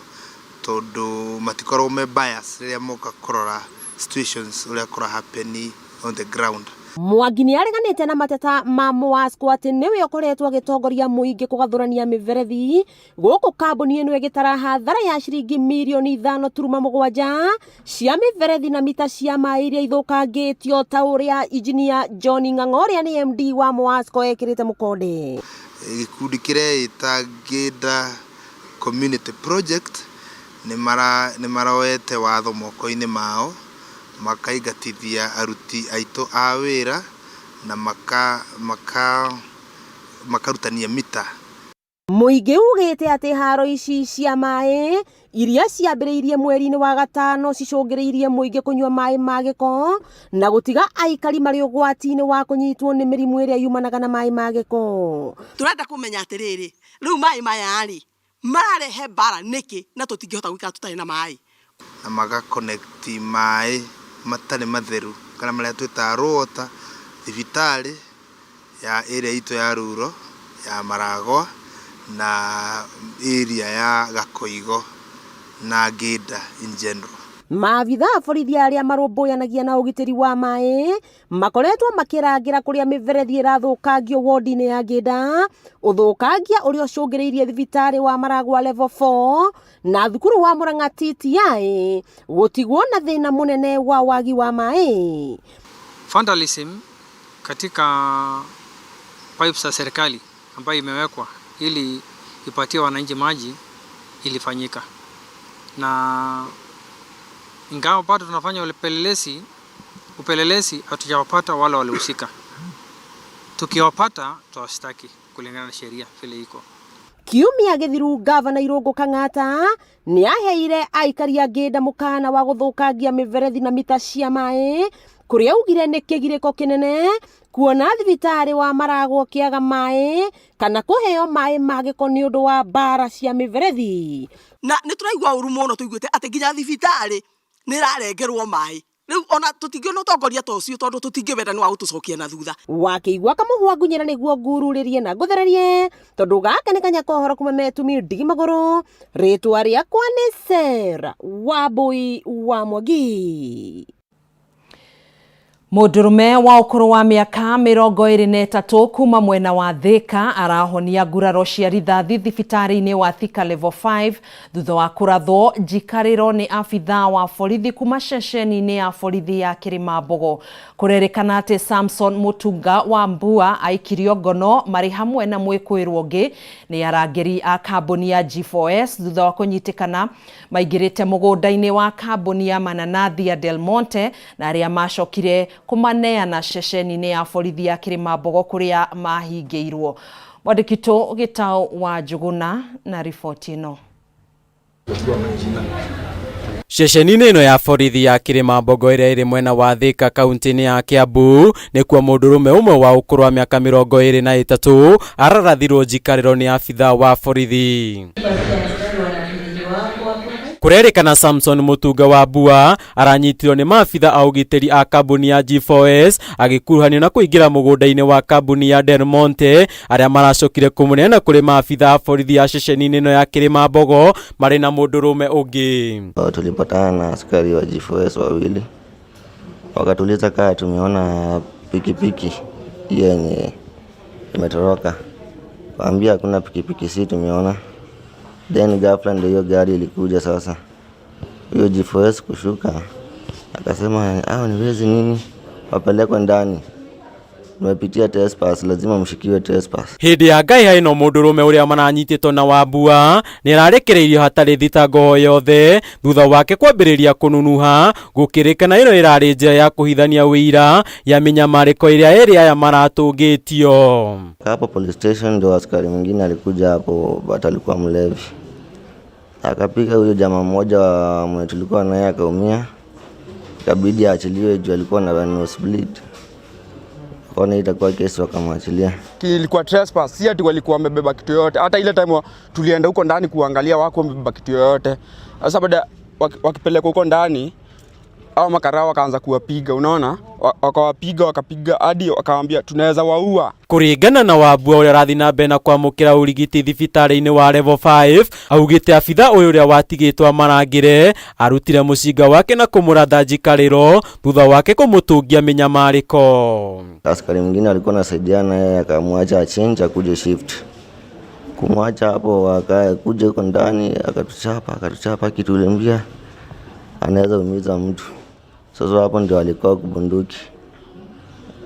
tondũ matikoragwo me bias rĩrĩa moka kũrora situations ũrĩa kũra happen on the ground. Mwangi nĩ areganĩte na mateta ma Mwasco atĩ nĩwe ũkoretwo agĩtongoria mũingĩ kũgathũrania mĩberethi gũkũ kambuni ĩno ĩgĩtara hathara ya ciringi mirioni 5.7 cia mĩberethi na mita cia maĩ iria ithũkangĩtio ta ũrĩa injinia John Ng'ang'o ũrĩa nĩ MD wa Mwasco ekĩrĩte mũkonde. Gĩkundi kĩreĩta Gĩda Community Project nĩ maroete watho moko-inĩ mao makaingatithia aruti aitũ a wĩra na makarutania mita. Mũingĩ ugĩte atĩ haro ici cia maĩ iria ciambĩrĩirie mweri-inĩ wa gatano cicũngĩrĩirie mũingĩ kũnyua maĩ ma gĩko na gũtiga aikari marĩ ũgwati-inĩ wa kũnyitwo nĩ mĩrimũ ĩrĩa yumanaga na maĩ ma gĩko. Tũrenda kũmenya atĩrĩrĩ, rĩu maĩ maya rĩ mararehe mbara nĩkĩ na tũtingĩhota gũikara tũtarĩ na maĩ. Na magakonekti maĩ matarĩ matheru kana marĩa twĩtaga raw water thibitarĩ ya area itũ ya Ruro ya Maragwa na area ya Gakoigo na Gĩda in general. Maabitha a borithi arĩa marũmbũyanagia na ũgitĩri wa maĩ makoretwo makĩrangĩra kũrĩa mĩberethi ĩrathũkangio wodi-inĩ ya Gĩda, ũthũkangia ũrĩa ũcũngĩrĩirie thibitarĩ wa Maragwa level 4 na thukuru wa Murang'a TTI gũtigwo na thĩna mũnene wa wagi wa maĩ. Vandalism katika pipes za serikali ambayo imewekwa ili ipatie wananchi maji ilifanyika, na ingawa bado tunafanya upelelezi hatujawapata wale walihusika. Tukiwapata tutawashtaki kulingana na sheria vile iko. Kiumia gĩthiru gavana Irũngũ Kang'ata nĩ aheire aikari a Gĩda mũkana wa gũthũkangia mĩberethi na mita cia maĩ kũrĩa augire nĩ kĩgirĩko kĩnene kuona thibitarĩ wa Maragwa kĩaga maĩ kana kũheo maĩ ma gĩko nĩ ũndũ wa mbara cia mĩberethi. Na nĩ tũraigua ũru mũno tũiguĩte atĩ nginya thibitarĩ nĩ ĩrarengerwo maĩ. Rĩu ona tũtingĩona ũtongoria ta ũcio tondũ tũtingĩwenda nĩ wa gũtũcokia na thutha. Wakĩigua kamũhwa ngunyĩra nĩguo ngururĩrie na ngũthererie tondũ gaka nĩ kanya kohoro kuma Metumi Ndigi Magũrũ, rĩtwa rĩakwa nĩ Sarah Wambui wa Mwangi. Mũndũrũme wa ũkũrũ wa mĩaka 23 kuma mwena wa Thika arahonia nguraro cia rithathi thibitarĩ-inĩ wa Thika level 5 thutha wa kũrathwo njikarĩro nĩ abithaa wa borithi kuma ceceni-inĩ ya borithi ya Kirimambogo. Kũrerĩkana atĩ Samson Mutunga wa Mbua aikirio ngono marĩ hamwe na mwĩkũĩrwo ũngĩ nĩ arangĩri a kambuni ya G4S thutha wa kũnyitĩkana maingĩrĩte mũgũnda-inĩ wa kambuni ya mananathi ya Del Monte na arĩa macokire kumaneana ceceni-inĩ ya borithi ya Kirimambogo kũrĩa mahingĩirwo. Mwandĩkitũ Gĩtaũ wa Njuguna na riboti ĩno. Ceceni-inĩ ĩno ya borithi ya Kirimambogo ĩrĩa ĩrĩ mwena wa Thika kaunti-inĩ ya Kiambu nĩkuo mũndũrũme ũmwe wa ũkũrũ wa mĩaka 23 ararathirwo njikarĩro nĩ abithaa wa borithi. Kũrerĩkana Samson Mutunga wa Mbua aranyitirwo nĩ maabitha a ũgitĩri a kambuni ya G4S agĩkuruhanio na kũingĩra mũgũnda-inĩ wa kambuni ya Del Monte arĩa maracokire kũmũneana kũrĩ maabitha a borithi ya ceceni-inĩ ĩno ya Kirimambogo marĩ na mũndũrũme ũngĩ. Tulipatana na askari wa G4S wawili wakatuliza kaa tumeona pikipiki yenye imetoroka, waambia hakuna pikipiki, si tumeona. Then ghafla ndio hiyo gari ilikuja. Sasa hiyo G4S kushuka akasema hao ni wezi nini, wapelekwe ndani, mmepitia trespass, lazima mshikiwe trespass. Hĩndĩ ya ngai haino mũndũrũme ũrĩa mananyitĩtwo na Wambua nĩ ararekereirio hatarĩ thitango yothe thutha wake kwambĩrĩria kũnunuha, gũkĩrĩkana ĩno ĩrarĩ njĩra ya kũhithania wĩira ya mĩnyamarĩko ĩrĩa ĩrĩ aya maratũngĩtio. Hapo police station ndio askari mwingine alikuja hapo, but alikuwa mlevi, akapiga huyo jamaa mmoja mwenye tulikuwa naye akaumia, ikabidi aachiliwe juu alikuwa na nose bleed. Kwa itakuwa kesi wakamwachilia. Ilikuwa trespass, si ati walikuwa wamebeba kitu yote. Hata ile time tulienda huko ndani kuangalia wako wamebeba kitu yote. Sasa baada wakipeleka huko ndani au makarao wakaanza kuwapiga, unaona, wakapiga hadi wakawaambia tunaweza waua. Kuringana na Wambua uria rathi na mbere na kwamukira urigiti thibitari-ini wa level 5, augite abitha uyu uria watigitwa marangire arutire mucinga wake na kumuratha njikariro thutha wake kumutungia minyamariko. Askari mwingine alikuwa anasaidiana yeye, akamwacha achange akuje shift. Kumwacha hapo akakuja huko ndani akatuchapa kitulimbia anaweza umiza mtu. Sasa hapo ndio alikuwa kubunduki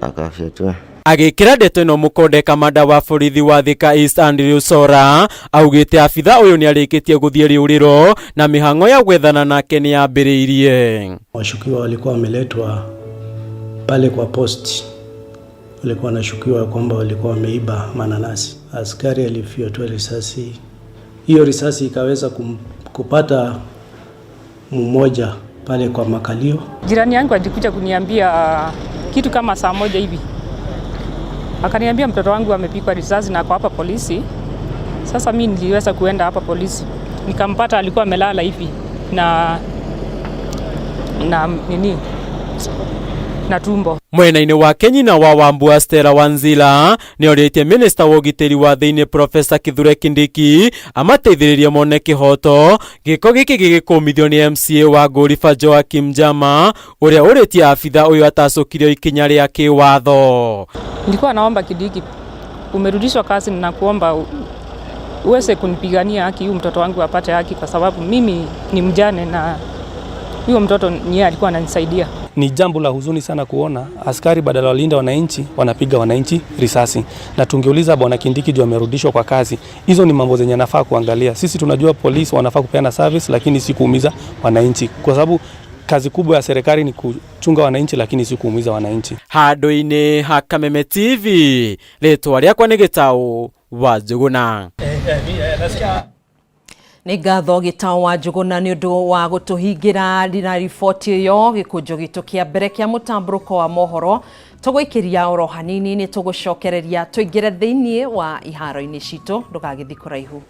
akafyetua. Agikira ndeto ino mukonde kamanda wa borithi wa Thika East Andrew Sora augite abitha uyu ni arikitie guthie riuriro na mihango ya gwethana nake ni yambiriirie. Washukiwa walikuwa wameletwa pale kwa post, walikuwa wanashukiwa kwamba walikuwa wameiba mananasi. Askari alifyatua risasi, hiyo risasi ikaweza kupata mmoja pale kwa makalio. Jirani yangu alikuja kuniambia kitu kama saa moja hivi, akaniambia mtoto wangu amepigwa risasi na kwa hapa polisi. Sasa mimi niliweza kuenda hapa polisi, nikampata alikuwa amelala hivi na tumbo. Mwena-ini wa Kenyina wa Wambua Stella Wanzila ni oritie minister wa ugitiri wa thiini Professor Kithure Kindiki amateithiririe mone kihoto giko giki gigikumithio ni MCA wa Gorifa Joakim Jama uria uritie abitha uyu atacokirio ikinya ria kiwatho. Nilikuwa naomba Kindiki, umerudishwa kazi na kuomba uweze kunipigania haki, huyu mtoto wangu apate haki, kwa sababu mimi ni mjane na huyo mtoto yeye alikuwa ananisaidia. Ni jambo la huzuni sana kuona askari badala walinda wananchi wanapiga wananchi risasi. Na tungeuliza bwana Kindiki juu amerudishwa kwa kazi. Hizo ni mambo zenye nafaa kuangalia. Sisi tunajua polisi wanafaa kupeana service, lakini si kuumiza wananchi. Kwa sababu kazi kubwa ya serikali ni kuchunga wananchi, lakini si kuumiza wananchi. Handu-ini ha Kameme TV, ritwa riakwa ni Gitau wa Njuguna. Nĩ ngatho Gitau wa Njuguna nĩ ũndũ wa gũtũhingira na riboti ĩyo. Gĩkũnjo gitũ kĩa mbere kĩa mũtambũrũko wa mohoro tũgũikĩria oro hanini, nĩ tũgũcokereria tũingĩre thĩinĩ wa iharo-inĩ citũ, ndũgagĩthiĩ kũraihu.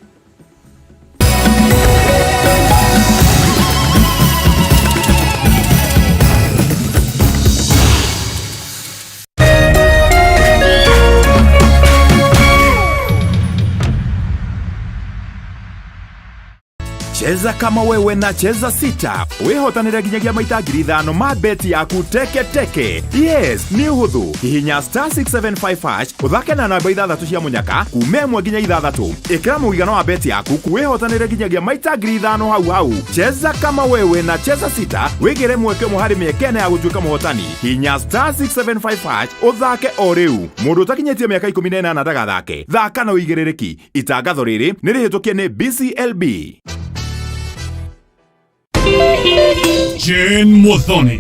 Cheza kama wewe na cheza sita. Wehotanire ginyagia maita 5,000 ma beti yaku teke teke. Yes, ni uhuthu. Hihinya *675# uthake na namba 6 cia munyaka kume 1 nginya 6. Ikira muigano wa beti yaku kuwehotanire ginyagia maita 5,000 hau. Cheza kama wewe na cheza sita. Wigire mweke muhari miekene ya gutuika muhotani. Hihinya *675# uthake o riu. Mundu utakinyetie miaka 18 ndagathake. Thaka na uigirereki. Itangatho riri ni rihitukie ni BCLB. Jane Muthoni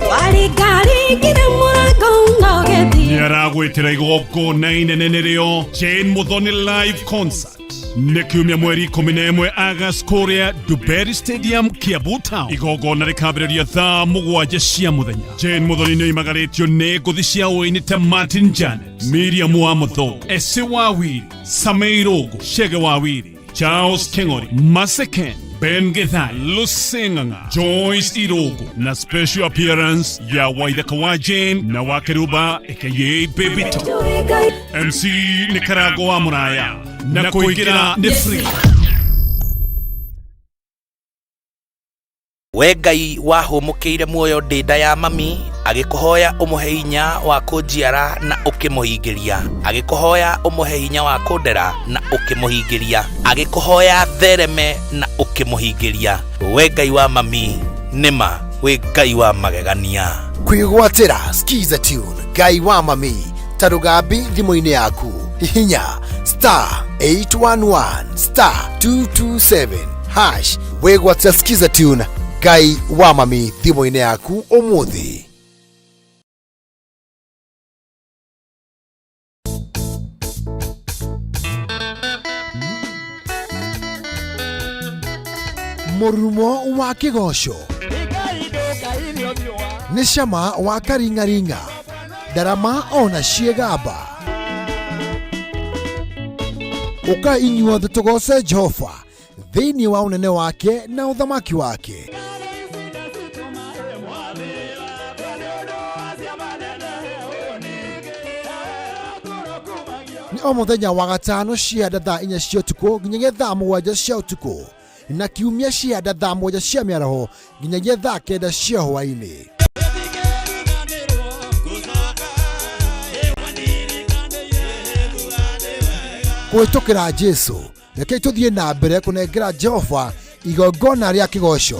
niaragwitira igongona inene rio Jane Muthoni live concert nĩ kiumia mweri 11 August kuria Duberi Stadium Kiambu Town. Igongona rĩkambĩrĩria thaa 7 cia mũthenya. Jane Muthoni nĩ oimagaritio nĩ ngũthi cia ũini ta Martin Janet, Miriam wa Mutho, Ese Wawiri, Samei Rogo, Shege Wawiri, Charles King'ori, Maseken, Ben Githai, Lusinganga, Joyce Irogo na special appearance ya Waithaka wa Jane na Wakeruba aka Bebito. MC ni Karago wa Muraya na kuingira ni free. We Ngai wahũmũkĩire muoyo ndĩnda ya mami, agĩkũhoya ũmũhe hinya wa kũnjiara na ũkĩmũhingĩria, agĩkũhoya ũmũhe hinya wa kũndera na ũkĩmũhingĩria, agĩkũhoya thereme na ũkĩmũhingĩria. We Ngai wa mami, nĩma we Ngai wa magegania. Kwĩgwatĩra Skiza Tune Ngai wa mami ta rũgambi thimũ-inĩ yaku, hihinya *811 *227# wĩgwatĩra Skiza Tune Ngai wa mami thimũ-inĩ yaku ũmũthĩ. Mũrumo wa kĩgoco nĩ cama wa karingaringa, ndarama ona ciĩgamba. Ũka inyuothe tũgoce Jehova thĩinĩ wa ũnene wake na ũthamaki wake. o muthenya wa gatano cianda thaa 4 cia ũtukũ nginyagia thaa 7 cia ũtukũ na kiumia cianda thaa 1 cia mĩaraho nginyagia thaa 9 cia hwaĩ-inĩ. Kũhĩtũkĩra Jesu reke tũthiĩ na mbere kũnengera Jehova igongona rĩa kĩgoco.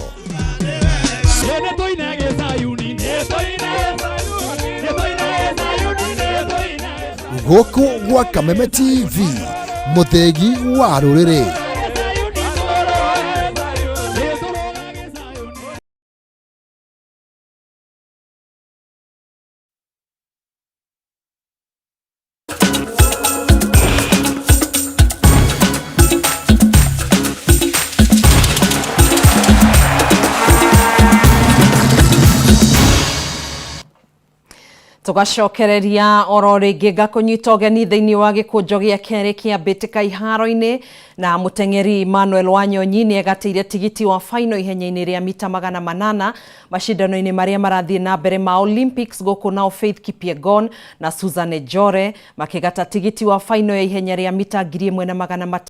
Gũkũ gwa Kameme TV, mũthegi wa rũrĩrĩ. Tugacokereria oro ringi ngakunyita ũgeni thĩinĩ wa gĩkũnjo gĩa kerĩ kĩa mbĩtĩka iharo-inĩ na mũteng'eri Emmanuel Wanyonyi nĩ egatĩire tigiti wa final ihenya-inĩ rĩa mita 800 macindano-inĩ marĩa marathiĩ na mbere ma Olympics gũkũ nao Faith Kipyegon na Susan Ejore makĩgata tigiti wa final ya ihenya rĩa mita 1500